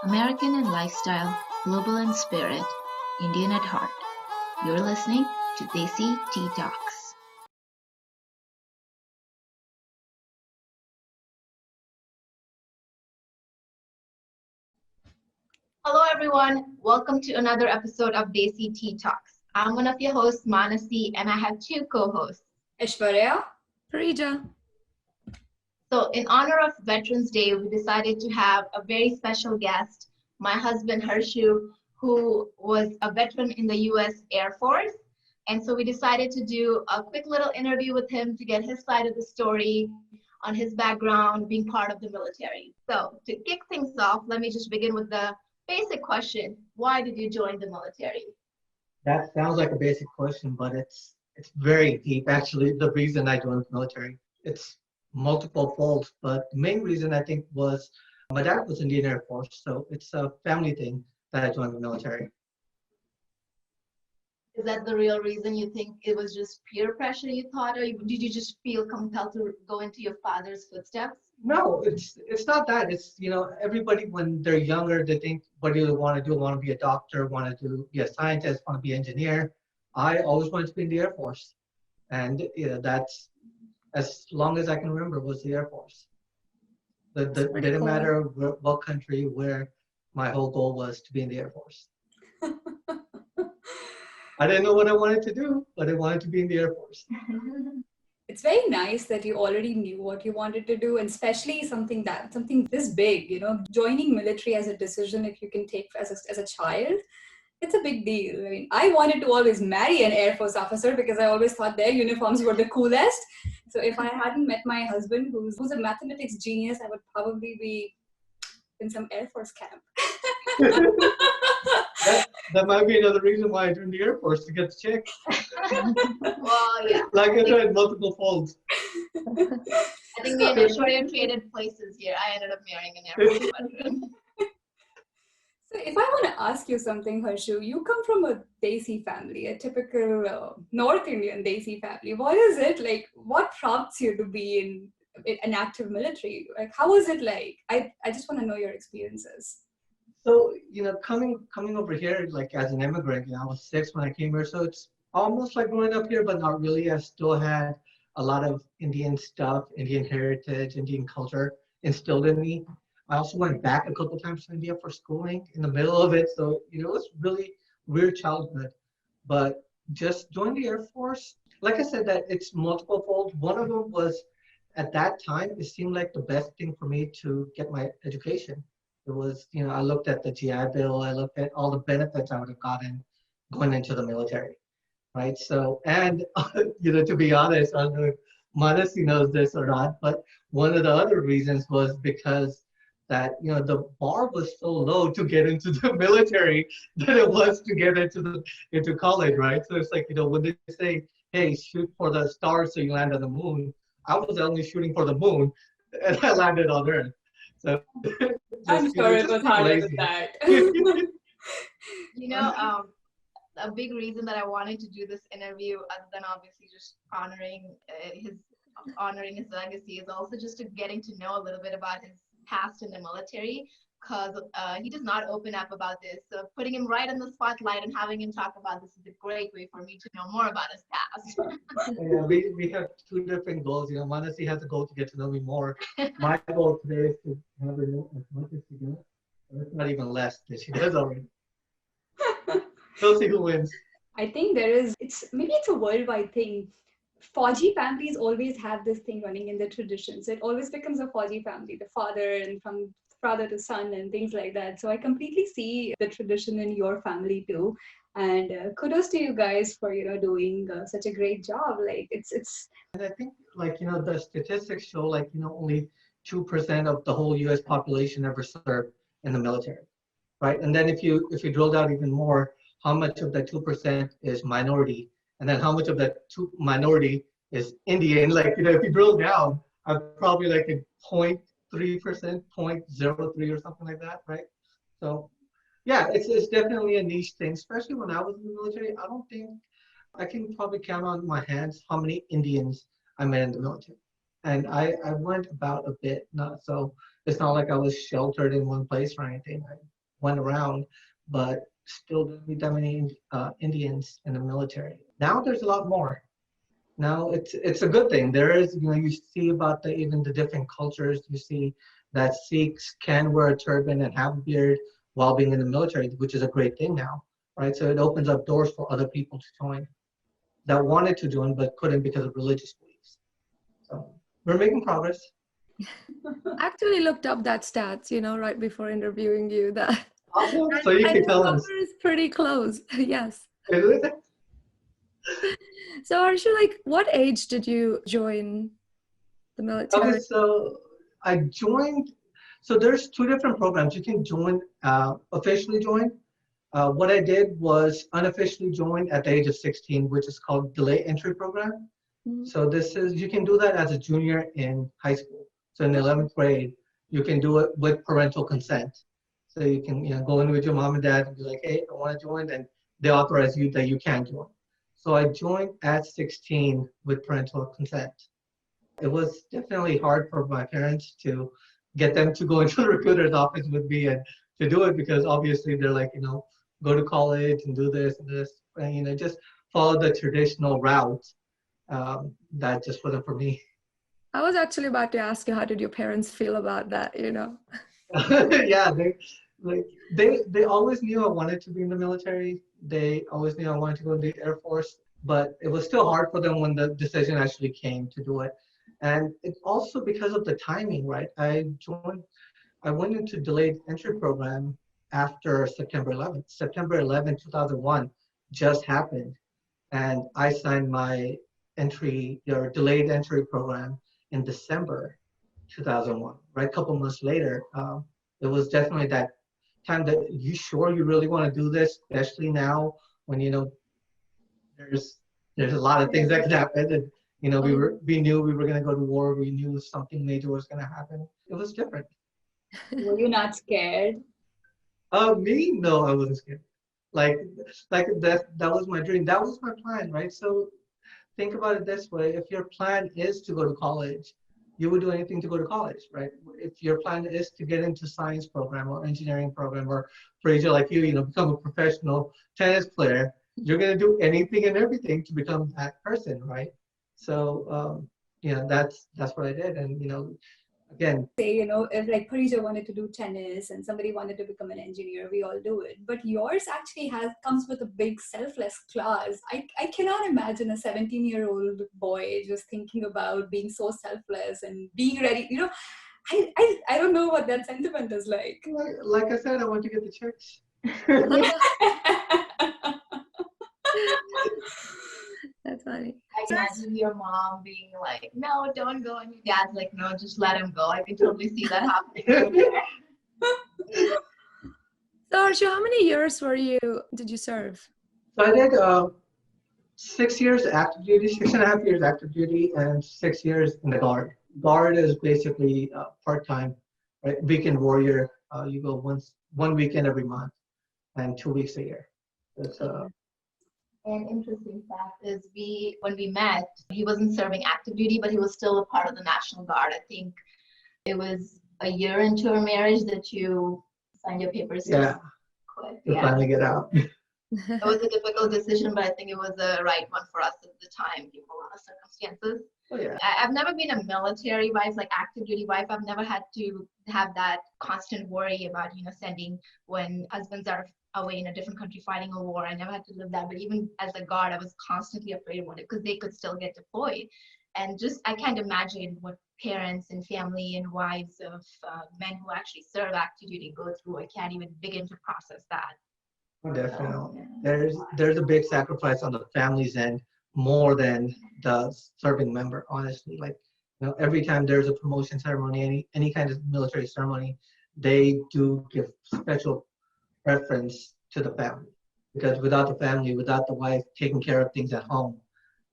American in lifestyle, global in spirit, Indian at heart. You're listening to Desi Tea Talks. Hello, everyone. Welcome to another episode of Desi Tea Talks. I'm one of your hosts, Manasi, and I have two co-hosts, Aishwarya. Parija. So in honor of Veterans Day, we decided to have a very special guest, my husband Harshu, who was a veteran in the US Air Force. And so we decided to do a quick little interview with him to get his side of the story on his background, being part of the military. So to kick things off, let me just begin with the basic question. Why did you join the military? That sounds like a basic question, but it's very deep. Actually, the reason I joined the military, it's multiple folds, but the main reason I think was my dad was in the Air Force, so it's a family thing that I joined the military. Is that the real reason you think it was just peer pressure you thought, or did you just feel compelled to go into your father's footsteps? No, it's not that. It's everybody when they're younger they think what do you want to do? Want to be a doctor? Want to be a scientist? Want to be an engineer? I always wanted to be in the Air Force, and that's as long as I can remember was the Air Force. It didn't matter what country, where my whole goal was to be in the Air Force. I didn't know what I wanted to do, but I wanted to be in the Air Force. It's very nice that you already knew what you wanted to do, and especially something this big, joining military as a decision if you can take as a child. It's a big deal. I mean, I wanted to always marry an Air Force officer because I always thought their uniforms were the coolest. So if I hadn't met my husband, who's a mathematics genius, I would probably be in some Air Force camp. That might be another reason why I joined the Air Force, to get the chick. Well, yeah. Like I said, multiple folds. I think me and Aishwarya traded places here. I ended up marrying an Air Force veteran. So if I want to ask you something, Harshu, you come from a Desi family, a typical North Indian Desi family. What is it like? What prompts you to be in an active military? Like, how was it like? I just want to know your experiences. So, coming over here, like as an immigrant, I was 6 when I came here. So it's almost like growing up here, but not really. I still had a lot of Indian stuff, Indian heritage, Indian culture instilled in me. I also went back a couple times to India for schooling in the middle of it. So, it was really weird childhood. But just joining the Air Force, like I said, that it's multiple fold. One of them was at that time, it seemed like the best thing for me to get my education. It was, I looked at the GI Bill, I looked at all the benefits I would have gotten going into the military, right? So, and, to be honest, I don't know if Manasi knows this or not, but one of the other reasons was because that, the bar was so low to get into the military than it was to get into college, right? So it's like, when they say, hey, shoot for the stars so you land on the moon, I was only shooting for the moon and I landed on Earth. So I'm sure it was harder than that. A big reason that I wanted to do this interview, other than obviously just honoring his legacy, is also just to getting to know a little bit about his past in the military, because he does not open up about this. So putting him right in the spotlight and having him talk about this is a great way for me to know more about his past. Yeah, we have two different goals. Manasi has a goal to get to know me more. My goal today is to have her know as much as she does, or if not even less than she does already. We'll see who wins. I think it's a worldwide thing. Fauji families always have this thing running in their traditions. So it always becomes a Fauji family, the father and from father to son and things like that. So I completely see the tradition in your family too. And kudos to you guys for doing such a great job. Like it's. And I think the statistics show only 2% of the whole U.S. population ever served in the military, right? And then if you drill down even more, how much of that 2% is minority, and then how much of that minority is Indian? If you drill down, I'm probably like a 0.3%, 0.03 or something like that, right? So yeah, it's definitely a niche thing, especially when I was in the military. I don't think I can probably count on my hands how many Indians I met in the military. And I went about a bit, not so It's not like I was sheltered in one place or anything. I went around, but still didn't meet that many Indians in the military. Now there's a lot more. Now it's a good thing. There is, you see about even the different cultures. You see that Sikhs can wear a turban and have a beard while being in the military, which is a great thing now, right? So it opens up doors for other people to join that wanted to join but couldn't because of religious beliefs. So we're making progress. I actually looked up that stats, right before interviewing you. That Awesome. and, So you and can the tell number us. is pretty close. Yes. Is it? So Arshu, like, what age did you join the military? Okay, so I joined. So there's two different programs. You can join, officially join. What I did was unofficially join at the age of 16, which is called delay entry program. Mhm. So you can do that as a junior in high school. So in 11th grade, you can do it with parental consent. So you can, go in with your mom and dad and be like, hey, I want to join, and they authorize you that you can join. So I joined at 16 with parental consent. It was definitely hard for my parents to get them to go into the recruiter's office with me and to do it, because obviously they're like, go to college and do this and this, and, just follow the traditional route. That just wasn't for me. I was actually about to ask you, how did your parents feel about that, Yeah, they always knew I wanted to be in the military. They always knew I wanted to go in the Air Force, but it was still hard for them when the decision actually came to do it. And it's also because of the timing, right? I went into delayed entry program after September 11th. September 11th, 2001 just happened. And I signed my delayed entry program in December 2001, right? A couple months later. It was definitely that time that you sure you really want to do this, especially now when, there's a lot of things that could happen. And, we knew we were going to go to war. We knew something major was going to happen. It was different. Were you not scared? Me? No, I wasn't scared. Like, that was my dream. That was my plan, right? So think about it this way. If your plan is to go to college, you would do anything to go to college, right? If your plan is to get into science program or engineering program, or for Asia like you, become a professional tennis player, you're going to do anything and everything to become that person, right? So, that's what I did. And, again, Say, if like Parija wanted to do tennis and somebody wanted to become an engineer, we all do it. But yours actually comes with a big selfless clause. I cannot imagine a 17-year-old boy just thinking about being so selfless and being ready. I don't know what that sentiment is like. like I said, I want to get the chicks. That's funny. I can imagine your mom being like, no, don't go. And your dad's like, no, just let him go. I can totally see that happening. So Arshu, how many years did you serve? So I did 6 years active duty, 6.5 years active duty, and 6 years in the Guard. Guard is basically part-time, right? Weekend warrior. You go one weekend every month and 2 weeks a year. That's An interesting fact is when we met, he wasn't serving active duty, but he was still a part of the National Guard. I think it was a year into our marriage that you signed your papers to quit. to finally get out. It was a difficult decision, but I think it was the right one for us at the time, given a lot of circumstances. Oh, yeah. I've never been a military wife, like active duty wife. I've never had to have that constant worry about, sending when husbands are away in a different country fighting a war. I never had to live that. But even as a guard, I was constantly afraid of it because they could still get deployed. And I can't imagine what parents and family and wives of men who actually serve active duty go through. I can't even begin to process that. Oh, definitely. There's a big sacrifice on the family's end, more than the serving member, honestly. Like, every time there's a promotion ceremony, any kind of military ceremony, they do give special preference to the family, because without the family, without the wife taking care of things at home,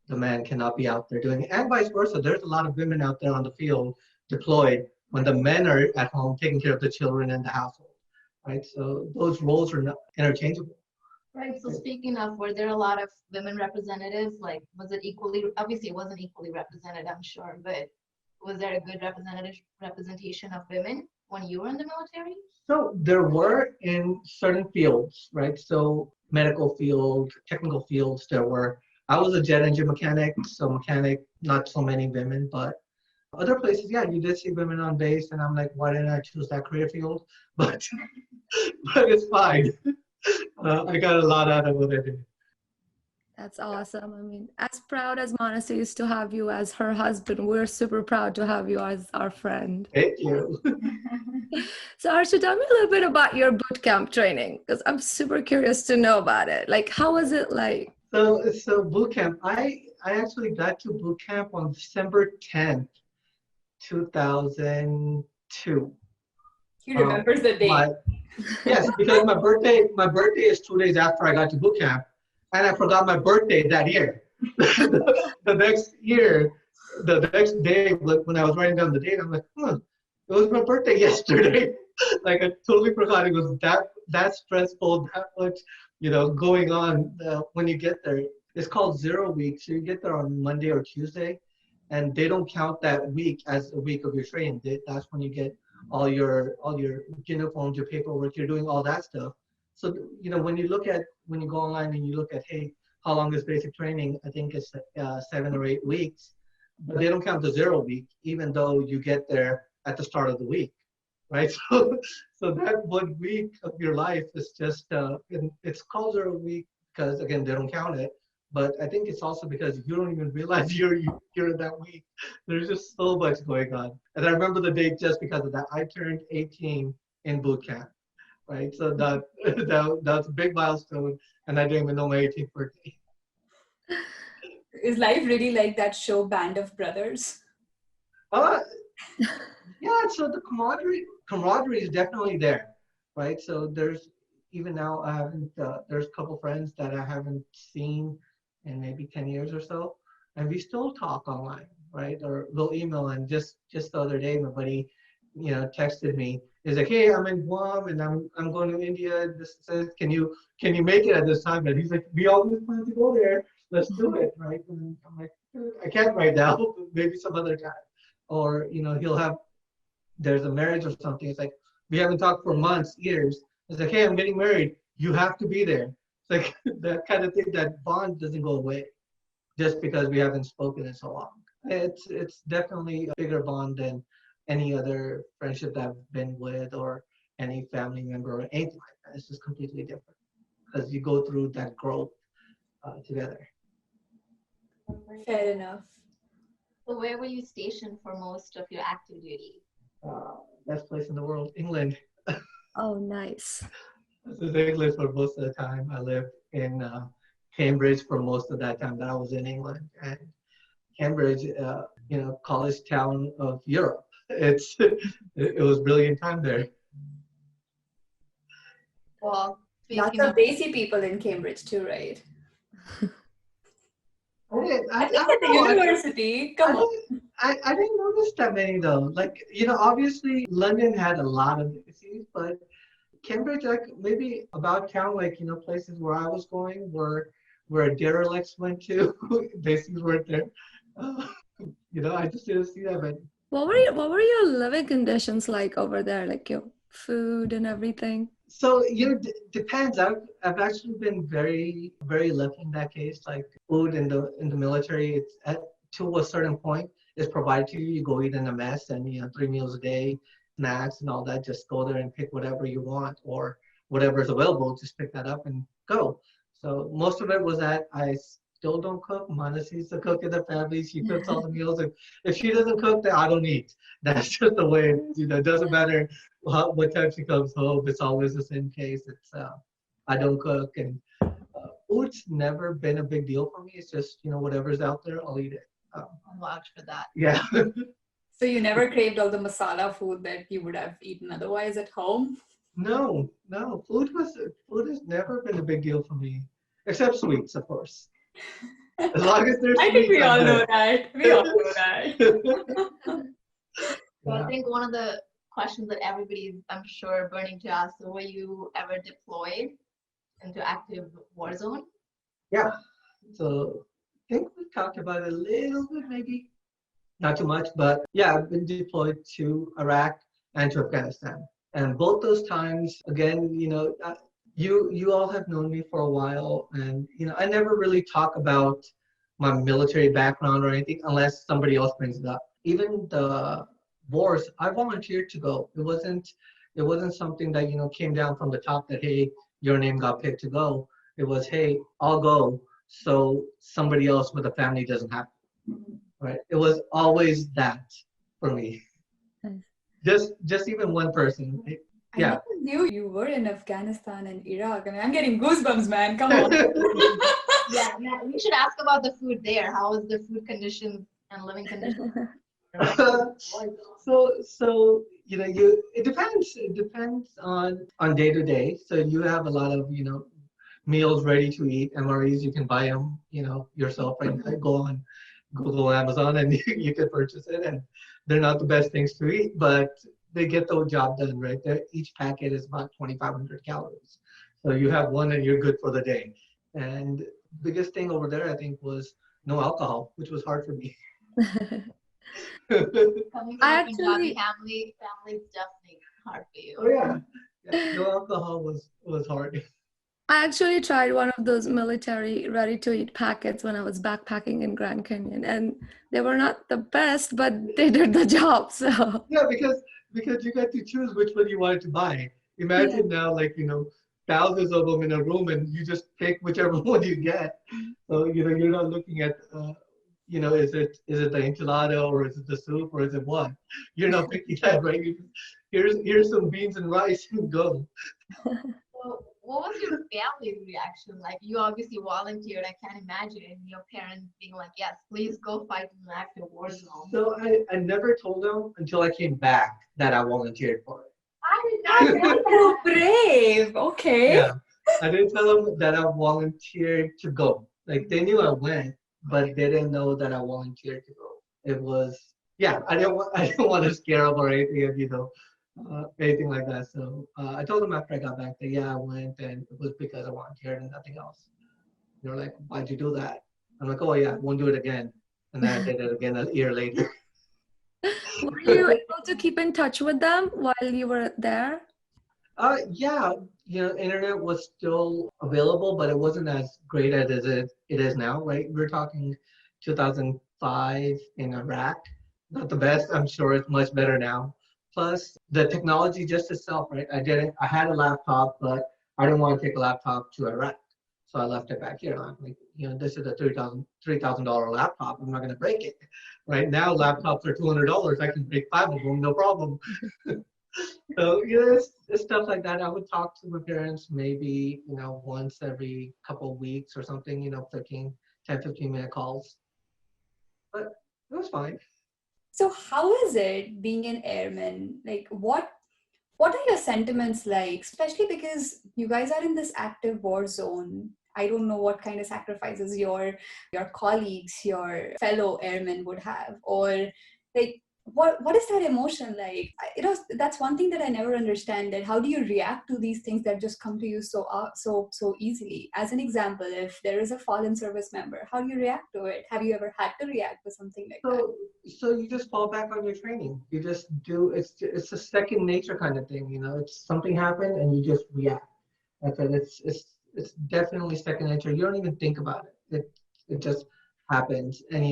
the man cannot be out there doing it. And vice versa. There's a lot of women out there on the field deployed when the men are at home taking care of the children and the household, right? So those roles are not interchangeable. Right. So speaking of, were there a lot of women representatives? Like, was it obviously it wasn't equally represented, I'm sure, but was there a good representation of women? when you were in the military? So there were in certain fields, right? So medical field, technical fields, there were. I was a jet engine mechanic, so mechanic, not so many women, but other places, yeah, you did see women on base, and I'm like, why didn't I choose that career field? But but it's fine. I got a lot out of what I did. That's awesome. I mean, as proud as Manasi is to have you as her husband, we're super proud to have you as our friend. Thank you. So, Arsha, tell me a little bit about your boot camp training because I'm super curious to know about it. Like, how was it like? So boot camp. I actually got to boot camp on December 10th, 2002. He remembers the date. Yes, because my birthday is 2 days after I got to boot camp, and I forgot my birthday that year. The next year, the next day, when I was writing down the date, I'm like, it was my birthday yesterday. Like I totally forgot it was that stressful, that much, going on when you get there. It's called 0 week, so you get there on Monday or Tuesday, and they don't count that week as a week of your training. That's when you get all your uniforms, your paperwork, you're doing all that stuff. So when you go online and you look at, hey, how long is basic training? I think it's 7 or 8 weeks, but they don't count the 0 week, even though you get there at the start of the week, right? So that 1 week of your life is just it's called 0 week because again they don't count it. But I think it's also because you don't even realize you're in that week. There's just so much going on. And I remember the date just because of that. I turned 18 in boot camp, right? So that's a big milestone, and I didn't even know my 18th birthday. Is life really like that show Band of Brothers? Yeah, so the camaraderie is definitely there, right? So even now I haven't there's a couple friends that I haven't seen in maybe 10 years or so, and we still talk online, right? Or we'll email. And just the other day my buddy texted me. He's like, hey, I'm in Guam and I'm going to India. This says, can you make it at this time? And he's like, we always plan to go there, let's do it, right? And I'm like, I can't right now, maybe some other time. Or there's a marriage or something. It's like, we haven't talked for months, years. It's like, hey, I'm getting married. You have to be there. It's like that kind of thing. That bond doesn't go away just because we haven't spoken in so long. It's definitely a bigger bond than any other friendship that I've been with or any family member or anything like that. It's just completely different because you go through that growth together. Fair enough. So where were you stationed for most of your active duty? Best place in the world, England. Oh, nice. This is English for most of the time. I lived in Cambridge for most of that time that I was in England. And Cambridge, college town of Europe. It was brilliant time there. Well, Lots of Desi people in Cambridge too, right? I think at the university, come on. I didn't notice that many though. Like, obviously London had a lot of Desis, but Cambridge, like maybe about town, like, places where I was going where derelicts went to, Desis weren't there. I just didn't see that many. What were your living conditions like over there? Like your food and everything? So, depends. I've actually been very, very lucky in that case. Like food in the military, it's to a certain point is provided to you. You go eat in a mess and 3 meals a day, snacks and all that. Just go there and pick whatever you want or whatever is available. Just pick that up and go. So most of it was that I still don't cook. Manasi's the cook in the family. She cooks all the meals. If she doesn't cook, then I don't eat. That's just the way. It doesn't matter what time she comes home. It's always the same case. It's I don't cook, and food's never been a big deal for me. It's just whatever's out there, I'll eat it. I'll vouch for that. Yeah. So you never craved all the masala food that you would have eaten otherwise at home? No. Food has never been a big deal for me, except sweets, of course. As long as there's I think we sweets, all I'm know good. that. We all know that. So I think one of the questions that everybody's, I'm sure, burning to ask, so were you ever deployed into active war zone? Yeah. So I think we talked about it a little bit, maybe not too much, but yeah, I've been deployed to Iraq and to Afghanistan. And both those times, again, you all have known me for a while, and I never really talk about my military background or anything unless somebody else brings it up. Even the wars, I volunteered to go. It wasn't something that came down from the top that, hey, your name got picked to go. It was, hey, I'll go so somebody else with a family doesn't have to. Right? It was always that for me. Just even one person. I Yeah. never knew you were in Afghanistan and Iraq. I mean, I'm getting goosebumps, man. Come on. Yeah, we should ask about the food there. How is the food conditions and living conditions? So it depends. It depends on day to day. So you have a lot of meals ready to eat, MREs. You can buy them yourself. Right? Go on Google, Amazon, and you can purchase it. And they're not the best things to eat, but they get the job done. Right? Each packet is about 2,500 calories. So you have one, and you're good for the day. And biggest thing over there, I think, was no alcohol, which was hard for me. Coming from I a Punjabi actually, family, it's definitely hard for you. Oh yeah. No alcohol was hard. I actually tried one of those military ready-to-eat packets when I was backpacking in Grand Canyon, and they were not the best, but they did the job. So Yeah, because you got to choose which one you wanted to buy. Imagine now, thousands of them in a room, and you just pick whichever one you get. So you're not looking at is it the enchilada, or is it the soup, or is it what? You're not picking that, right? Here's some beans and rice, and go. So what was your family's reaction? Like, you obviously volunteered. I can't imagine your parents being like, yes, please go fight in an active war zone. So I never told them until I came back that I volunteered for it. I did not know So that. brave. Okay. Yeah, I didn't tell them that I volunteered to go. Like, they knew I went, but they didn't know that I volunteered to go. It was, yeah, I didn't want to scare them or anything, anything like that. So I told them after I got back that, yeah, I went, and it was because I volunteered and nothing else. They were like, why'd you do that? I'm like, oh yeah, I won't do it again. And then I did it again a year later. were you able to keep in touch with them while you were there? Yeah, internet was still available, but it wasn't as great as it is now, right? We're talking 2005 in Iraq. Not the best. I'm sure it's much better now. Plus, the technology just itself, right? I had a laptop, but I didn't want to take a laptop to Iraq. So I left it back here. I'm like, this is a $3,000 laptop. I'm not going to break it. Right now, laptops are $200. I can break 5 of them, no problem. So it's stuff like that. I would talk to my parents maybe once every couple of weeks or something. Clicking 10-15 minute calls, but it was fine. So how is it being an airman? Like, what are your sentiments like? Especially because you guys are in this active war zone. I don't know what kind of sacrifices your colleagues, your fellow airmen would have, or like what is that emotion like? That's one thing that I never understand. That how do you react to these things that just come to you so easily? As an example, if there is a fallen service member, how do you react to it? Have you ever had to react to something like that? So you just fall back on your training. You just do. It's a second nature kind of thing. It's something happened and you just react. That's it. It's definitely second nature. You don't even think about it. It just happens, and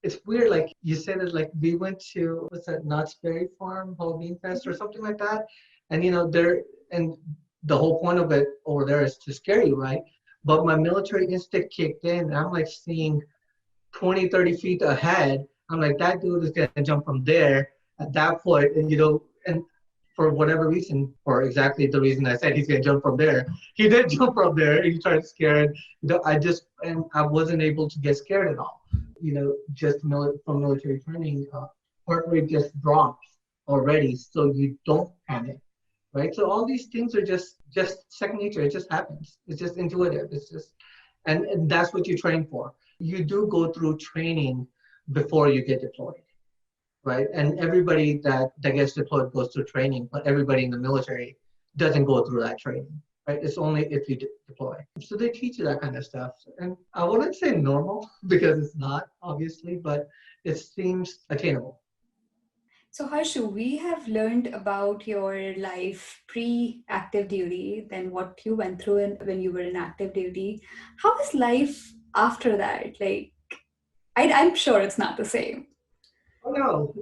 it's weird. Like you said, it like we went to what's that, Knott's Berry Farm Halloween Fest or something like that, and the whole point of it over there is to scare you, right? But my military instinct kicked in, and I'm like seeing 20, 30 feet ahead. I'm like, that dude is gonna jump from there at that point, and for whatever reason, for exactly the reason I said he's gonna jump from there, he did jump from there. He tried to scare it. I wasn't able to get scared at all. Just from military training, heart rate just drops already, so you don't panic, right? So all these things are just second nature. It just happens. It's just intuitive. It's just, and that's what you train for. You do go through training before you get deployed. Right, and everybody that gets deployed goes through training, but everybody in the military doesn't go through that training, right? It's only if you deploy. So they teach you that kind of stuff, and I wouldn't say normal because it's not, obviously, but it seems attainable. So Harshu, we have learned about your life pre-active duty, then what you went through when you were in active duty. How is life after that? Like, I'm sure it's not the same. Oh no,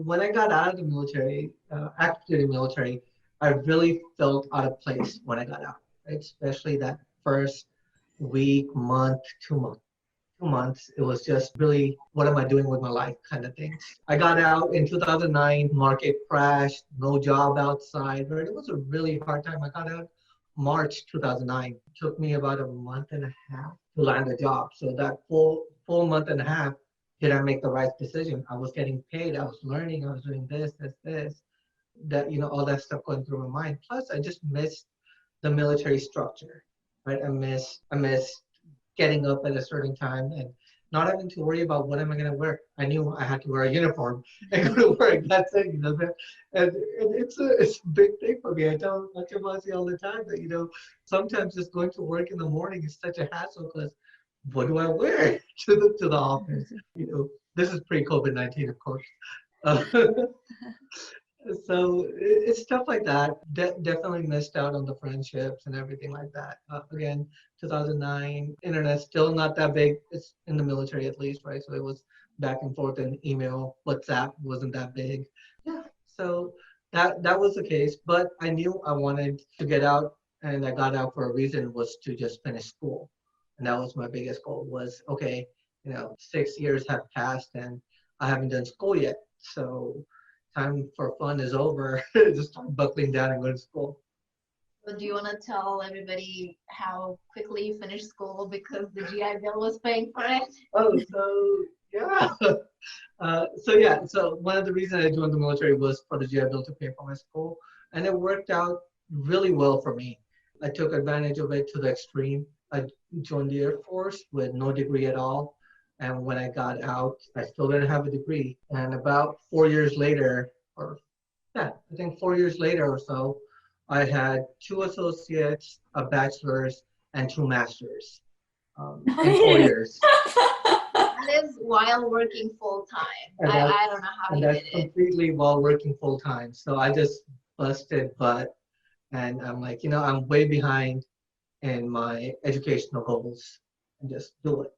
when I got out of the military, active duty military, I really felt out of place when I got out, right? Especially that first week, month, 2 months. 2 months, it was just really, what am I doing with my life kind of thing. I got out in 2009, market crashed, no job outside, right? It was a really hard time. I got out March 2009. It took me about a month and a half to land a job. So that full month and a half, did I make the right decision? I was getting paid, I was learning, I was doing this, that, all that stuff going through my mind. Plus, I just missed the military structure, right? I missed getting up at a certain time and not having to worry about what am I going to wear. I knew I had to wear a uniform and go to work. That's it. And it's a big thing for me. I tell Machimasi all the time that sometimes just going to work in the morning is such a hassle because what do I wear to the office? This is pre-COVID-19, of course. Uh, So it's stuff like that. Definitely missed out on the friendships and everything like that. Again, 2009, internet still not that big. It's in the military at least, right? So it was back and forth in email. WhatsApp wasn't that big. Yeah. So that was the case. But I knew I wanted to get out, and I got out for a reason, was to just finish school, and that was my biggest goal. Was okay. 6 years have passed, and I haven't done school yet. So time for fun is over. Just start buckling down and go to school. So do you want to tell everybody how quickly you finished school because the GI Bill was paying for it? Oh, so yeah. So one of the reasons I joined the military was for the GI Bill to pay for my school, and it worked out really well for me. I took advantage of it to the extreme. I joined the Air Force with no degree at all. And when I got out, I still didn't have a degree. And about 4 years later, I think 4 years later or so, I had 2 associates, a bachelor's, and 2 masters in 4 years. That is while working full time. I don't know how you did it. And that's completely while working full time. So I just busted butt. And I'm like, I'm way behind in my educational goals. And just do it,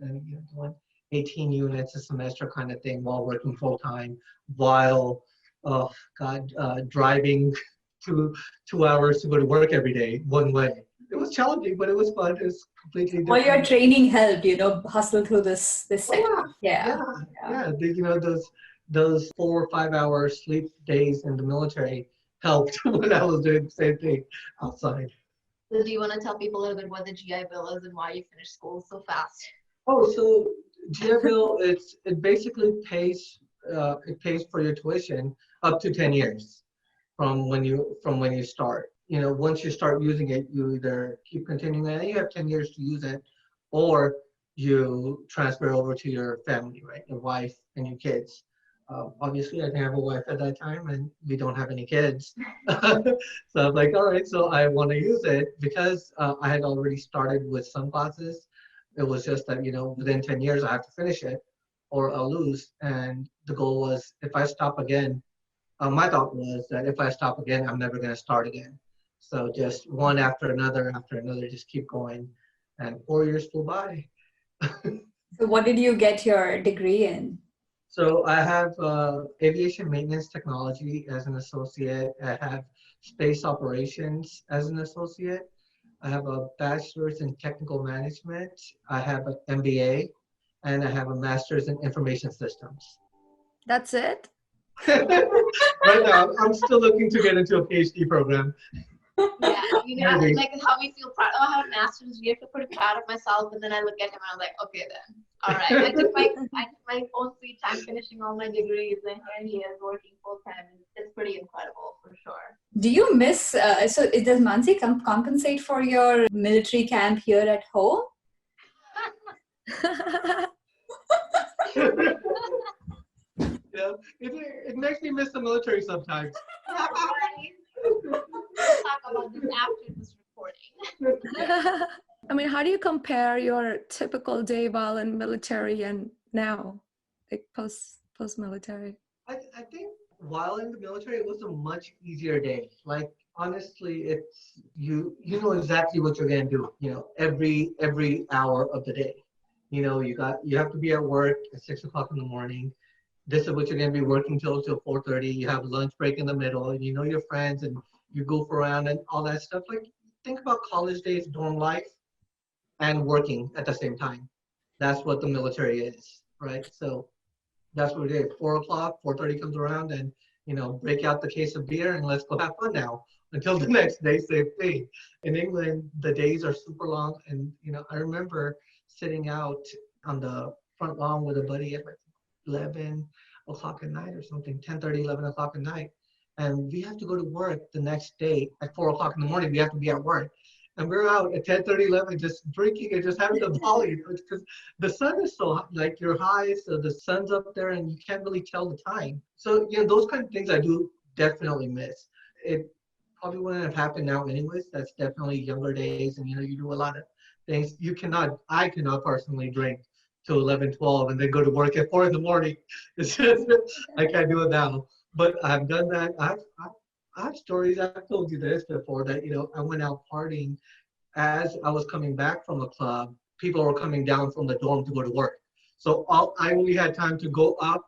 and doing 18 units a semester kind of thing while working full time, while driving 2 hours to go to work every day one way. It was challenging, but it was fun. It was completely different. Well, your training helped, hustle through this sector. Yeah. Those 4 or 5 hour sleep days in the military helped when I was doing the same thing outside. So do you want to tell people a little bit what the GI Bill is and why you finished school so fast? Oh, so GI Bill, it basically pays for your tuition up to 10 years from when you start. Once you start using it, you either keep continuing it, and you have 10 years to use it, or you transfer over to your family, right? Your wife and your kids. Obviously, I didn't have a wife at that time, and we don't have any kids. So I'm like, all right, so I want to use it because I had already started with some classes. It was just that, within 10 years, I have to finish it or I'll lose. And the goal was, if I stop again, my thought was that if I stop again, I'm never going to start again. So just one after another, just keep going. And 4 years flew by. So what did you get your degree in? So I have aviation maintenance technology as an associate. I have space operations as an associate. I have a bachelor's in technical management. I have an MBA, and I have a master's in information systems. That's it? Right now, I'm still looking to get into a PhD program. Yeah, like how we feel proud. Oh, I have a master's. We have to pretty proud of myself. And then I look at him and I'm like, okay, then. All right. I took my own sweet time finishing all my degrees, and here he is working full time. It's pretty incredible for sure. Do you miss? So does Mansi compensate for your military camp here at home? Yeah, it makes me miss the military sometimes. We'll talk about this after this recording. I mean, how do you compare your typical day while in military and now, like post-military? I I think while in the military, it was a much easier day. Like honestly, it's you know exactly what you're gonna do. You know, every hour of the day. You know, you have to be at work at 6 o'clock in the morning. This is what you're gonna be working till 4:30. You have lunch break in the middle, and you know your friends, and you goof around and all that stuff. Like think about college days, dorm life, and working at the same time. That's what the military is, right? So that's what it is. 4 o'clock, 4:30 comes around, and break out the case of beer and let's go have fun now. Until the next day, same thing. In England, the days are super long, and I remember sitting out on the front lawn with a buddy at like 11 o'clock at night or something, 10:30, 11 o'clock at night, and we have to go to work the next day at 4 o'clock in the morning. We have to be at work. And we're out at 10:30, 11, just drinking and just having a volley because the sun is so hot, like you're high, so the sun's up there and you can't really tell the time. So, those kind of things I do definitely miss. It probably wouldn't have happened now anyways. That's definitely younger days, and you do a lot of things. I cannot personally drink till 11, 12 and then go to work at 4 in the morning. It's just, I can't do it now. But I've done that. I have stories. I've told you this before that, I went out partying as I was coming back from a club. People were coming down from the dorm to go to work. So I only had time to go up,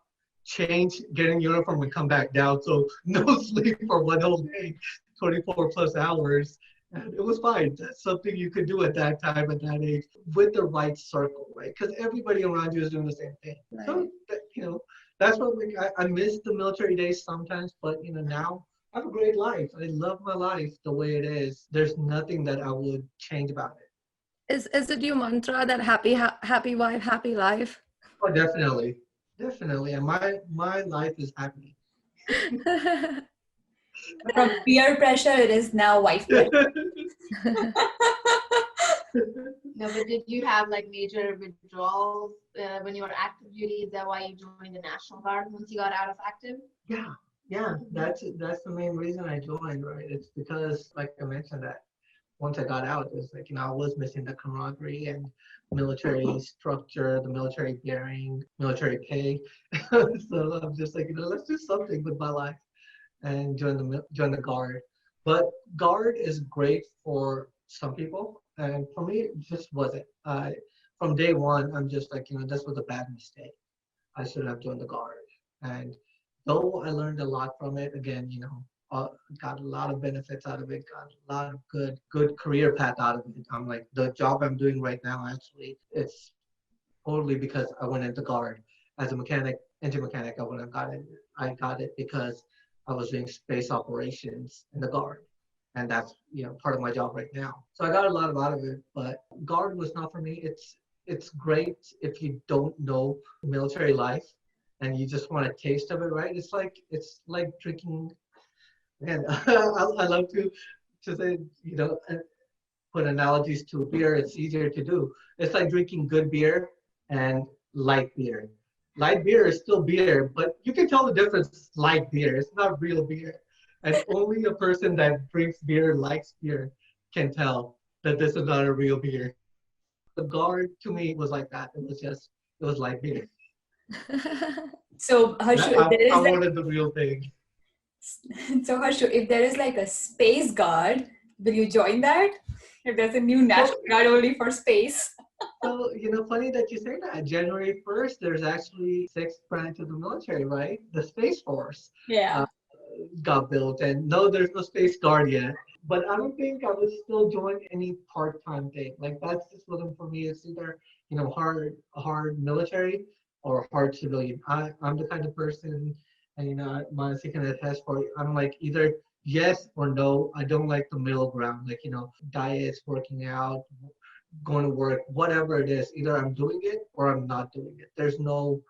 change, get in uniform, and come back down. So no sleep for one whole day, 24 plus hours. And it was fine. That's something you could do at that time, at that age, with the right circle, right? Because everybody around you is doing the same thing. Right. So, that's what I miss the military days sometimes, but, now I have a great life. I love my life the way it is. There's nothing that I would change about it. Is it your mantra that happy wife, happy life? Oh, definitely. Definitely. And my life is happy. From peer pressure, it is now wife pressure. No, but did you have like major withdrawals when you were active duty? Is that why you joined the National Guard once you got out of active? Yeah, that's the main reason I joined, right? It's because, like I mentioned, that once I got out, it was like, I was missing the camaraderie and military structure, the military bearing, military pay. So I'm just like, let's do something with my life and join the Guard. But Guard is great for some people, and for me, it just wasn't. From day one, I'm just like, this was a bad mistake. I should have joined the Guard. And though I learned a lot from it, again, got a lot of benefits out of it, got a lot of good career path out of it. I'm like, the job I'm doing right now, actually, it's totally because I went into Guard as a mechanic, engine mechanic. I got it because I was doing space operations in the Guard. And that's, part of my job right now. So I got a lot out of it, but Guard was not for me. It's great if you don't know military life and you just want a taste of it, right? It's like drinking. Again, I love to say, put analogies to beer. It's easier to do. It's like drinking good beer and light beer. Light beer is still beer, but you can tell the difference. It's light beer. It's not real beer. And only a person that drinks beer, likes beer, can tell that this is not a real beer. The Guard, to me, was like that. It was light beer. So, Harshu, I wanted the real thing. So, Harshu, if there is like a space guard, will you join that? If there's a new National Guard only for space? So, funny that you say that. January 1st, there's actually 6th branch of the military, right? The Space Force. Yeah. Got built. And no, there's no Space Guard yet. But I don't think I would still join any part-time thing. Like, that's just wasn't for me. It's either, hard military or hard civilian. I'm the kind of person, and Manasi can attest for it. I'm like either yes or no. I don't like the middle ground. Like, diets, working out, going to work, whatever it is. Either I'm doing it or I'm not doing it. There's no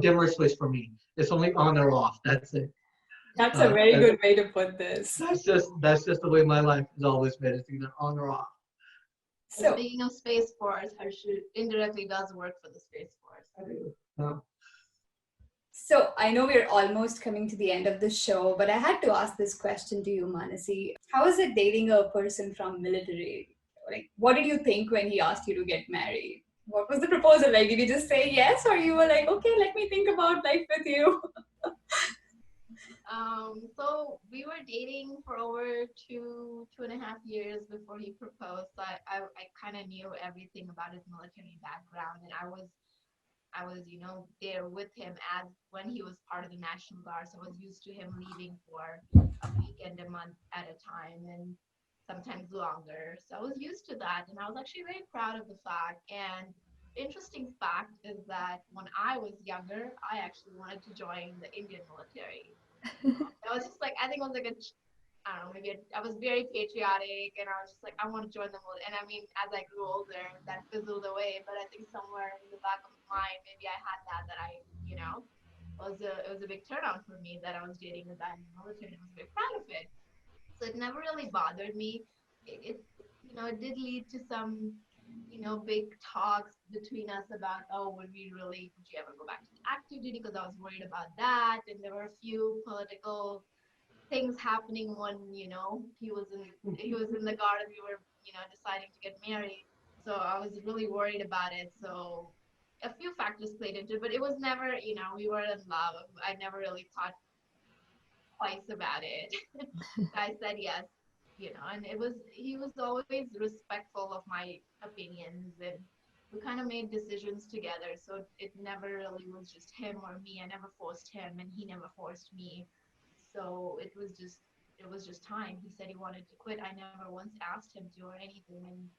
dimmer switch for me. It's only on or off. That's it. That's a very good way to put this. That's just the way my life has always been. It's either on or off. So, speaking of Space Force, Harshu indirectly does work for the Space Force. I do. So I know we're almost coming to the end of the show, but I had to ask this question to you, Manasi. How is it dating a person from military? Like, what did you think when he asked you to get married? What was the proposal like? Did you just say yes, or you were like, okay, let me think about life with you? So we were dating for over 2.5 years before he proposed. So I kind of knew everything about his military background, and I was, there with him as when he was part of the National Guard. So I was used to him leaving for a week and a month at a time, and sometimes longer. So I was used to that, and I was actually very proud of the fact. And interesting fact is that when I was younger, I actually wanted to join the Indian military. I was just like, I think it was like I don't know, maybe I was very patriotic, and I was just like, I want to join the military. And I mean, as I grew older, that fizzled away. But I think somewhere in the back of my mind, maybe I had that it was a big turn on for me that I was dating a guy in the military, and I was very proud of it. So it never really bothered me. It did lead to some, big talks between us about, oh, would you ever go back to active duty? Because I was worried about that. And there were a few political things happening when, he was in the guard and we were, deciding to get married. So I was really worried about it. So a few factors played into it, but it was never, we were in love. I never really thought twice about it. I said yes, and he was always respectful of my opinions, and we kind of made decisions together. So it never really was just him or me. I never forced him, and he never forced me. So it was just time. He said he wanted to quit. I never once asked him to or anything, and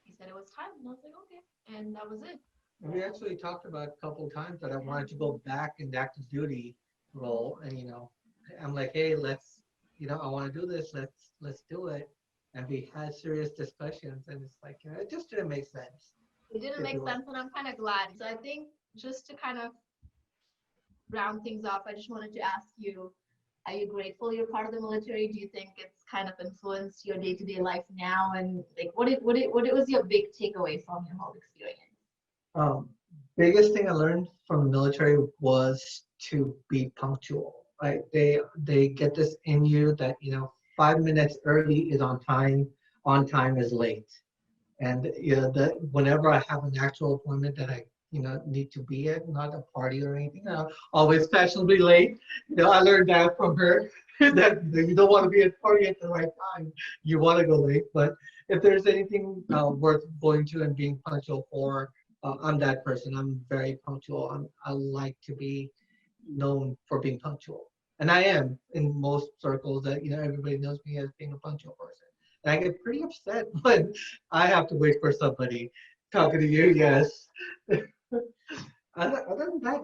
he said it was time, and I was like, okay, and that was it. We actually talked about a couple of times that I wanted to go back in the active duty role, and I'm like, hey, I want to do this. Let's do it. And we had serious discussions, and it's like, it just didn't make sense. It didn't make sense, and I'm kind of glad. So I think just to kind of round things off, I just wanted to ask you, are you grateful you're part of the military? Do you think it's kind of influenced your day-to-day life now? And like, what was your big takeaway from your whole experience? Um, Biggest thing I learned from the military was to be punctual. Right? They get this in you that 5 minutes early is on time is late. And that whenever I have an actual appointment that I need to be at, not a party or anything, always fashionably late. I learned that from her that you don't want to be at a party at the right time. You want to go late, but if there's anything worth going to and being punctual for, I'm that person. I'm very punctual. I like to be known for being punctual, and I am in most circles. That everybody knows me as being a punctual person. And I get pretty upset when I have to wait for somebody talking to you. Yes. Other than that,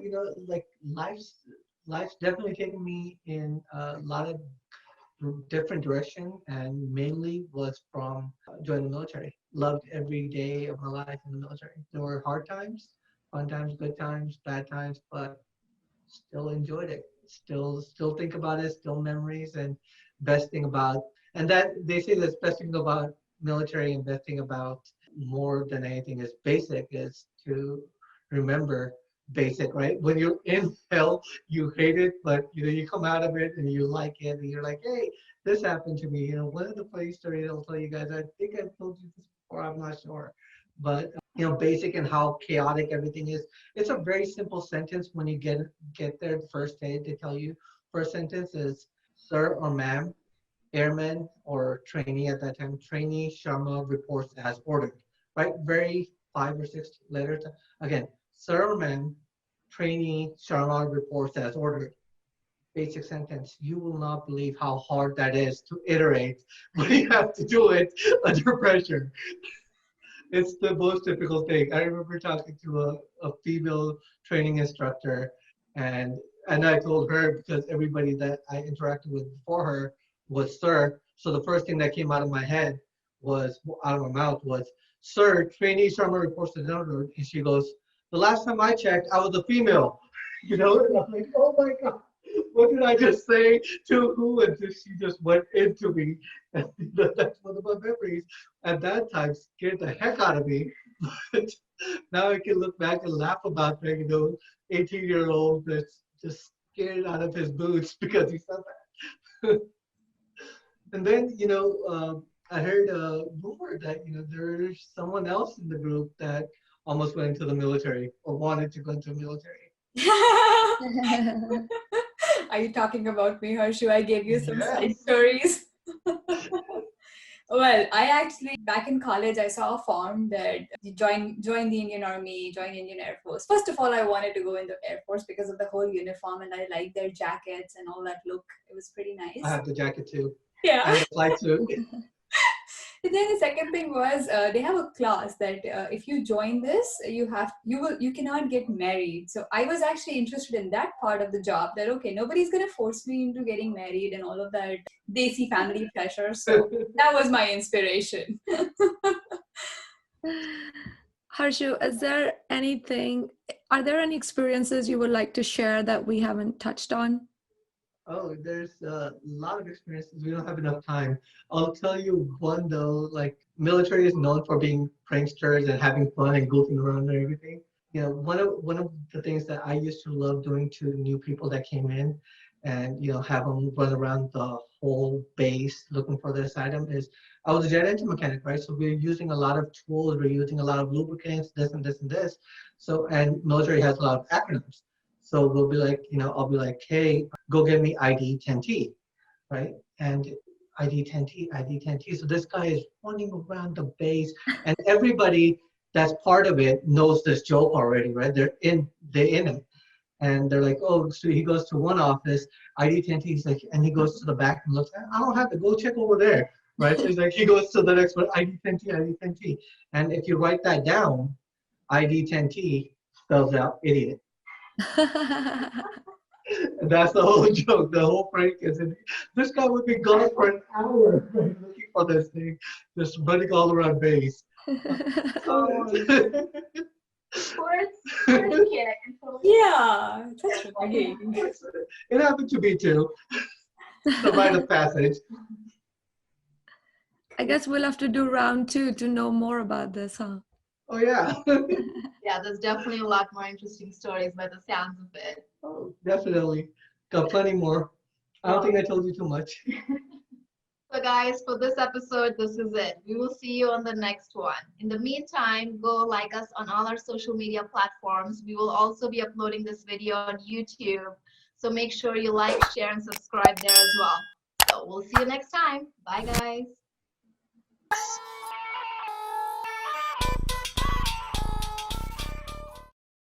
like life's definitely taken me in a lot of different direction, and mainly was from joining the military. Loved every day of my life in the military. There were hard times, fun times, good times, bad times, but still enjoyed it. Still think about it. Still memories, and best thing about, and that they say the best thing about military and best thing about more than anything is basic is to remember basic, right? When you're in hell, you hate it, but you come out of it and you like it, and you're like, hey, this happened to me. One of the funny stories I'll tell you guys. I think I've told you this before. I'm not sure, but basic and how chaotic everything is. It's a very simple sentence when you get there the first day. They tell you first sentence is sir or ma'am, airman or trainee at that time. Trainee Sharma reports as ordered. Right? Very 5 or 6 letters. Again, sir or ma'am, trainee Sharma reports as ordered. Basic sentence. You will not believe how hard that is to iterate when you have to do it under pressure. It's the most difficult thing. I remember talking to a female training instructor, and I told her, because everybody that I interacted with before her was sir. So the first thing that came out of my head was, out of my mouth was, sir, trainee Sharma reports to order. And she goes, the last time I checked, I was a female. And I'm like, oh my God, what did I just say to who? And she just went into me. And that's one of my memories at that time scared the heck out of me. But now I can look back and laugh about that, 18-year-old that's just scared out of his boots because he said that. And then, I heard a rumor that, there's someone else in the group that almost went into the military or wanted to go into the military. I Are you talking about me, Harshu? I gave you some side Yes. stories. Well, I actually, back in college, I saw a form that you join the Indian Army, join Indian Air Force. First of all, I wanted to go in the Air Force because of the whole uniform, and I liked their jackets and all that look. It was pretty I nice. have the jacket too. Yeah. And the flight suit. And then the second thing was they have a clause that if you join this, you cannot get married. So I was actually interested in that part of the job. That okay, nobody's gonna force me into getting married and all of that desi family pressure. So that was my inspiration. Harshu, are there any experiences you would like to share that we haven't touched on? Oh, there's a lot of experiences. We don't have enough time. I'll tell you one though, like military is known for being pranksters and having fun and goofing around and everything. You know, one of the things that I used to love doing to new people that came in and have them run around the whole base looking for this item is I was a jet engine mechanic, right? So we're using a lot of tools, we're using a lot of lubricants, this and this and this. So and military has a lot of acronyms. So we'll be like, I'll be like, hey, go get me ID 10T, right? And ID 10T, ID 10T. So this guy is running around the base, and everybody that's part of it knows this joke already, right? They're in it. And they're like, oh, so he goes to one office, ID 10T, he's like, and he goes to the back and looks, I don't have to go check over there, right? So he's like, he goes to the next one, ID 10T, ID 10T. And if you write that down, ID 10T spells out idiot. And that's the whole joke. The whole prank is this guy would be gone for an hour looking for this thing, just running all around base. Yeah, that's right. It happened to me too. The rite of passage. I guess we'll have to do round 2 to know more about this, huh? Oh yeah. Yeah, there's definitely a lot more interesting stories by the sounds of it. Oh, definitely. Got plenty more. I don't think I told you too much. So guys, for this episode, this is it. We will see you on the next one. In the meantime, go like us on all our social media platforms. We will also be uploading this video on YouTube. So make sure you like, share, and subscribe there as well. So we'll see you next time. Bye guys.